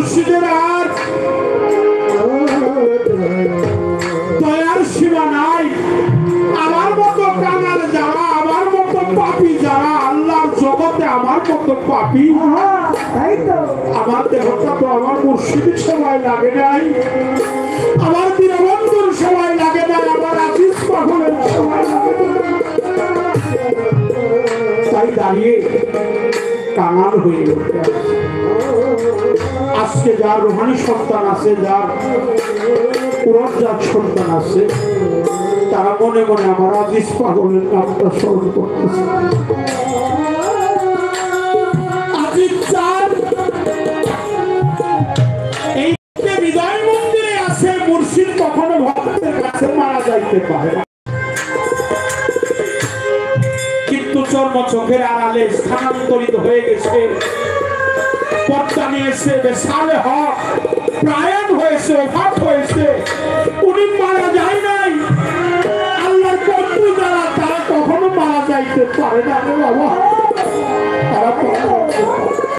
মুর্শিদের আর দয়ার সীমা নাই। আমার মতো কাঙাল যারা, আমার মতো পাপী যারা আল্লাহর জগতে, আমার মতো পাপী, আমার দেহটা তো আমার মুর্শিদের সময় লাগে নাই, আমার দীনবন্ধুর সময় লাগে নাই, আমার আজিজ পাগলের সময় লাগে নাই। তাই দাঁড়িয়ে কাঙাল হয়ে উঠতে আজকে যার রুহানি সন্তান আছে, যার পুরনজাত সন্তান আছে, তারা মনে মনে আমার আজিজ পাগলের নামটা স্মরণ করতেছে। আজিজ চাঁদ এই হৃদয় মন্দিরে আছে, মুর্শিদ কখনো ভক্তের কাছে মারা যাইতে পারে না, কিন্তু চর্ম চোখের আড়ালে স্থানান্তরিত হয়ে গেছে, পর্দা নিয়েছে, বেসালে হক প্রায়ণ হয়েছে, অভাব হয়েছে। উনি মারা যায় নাই। আল্লাহর বন্ধু যারা, তারা কখনো মারা যাইতে পারে না বাবা, তারা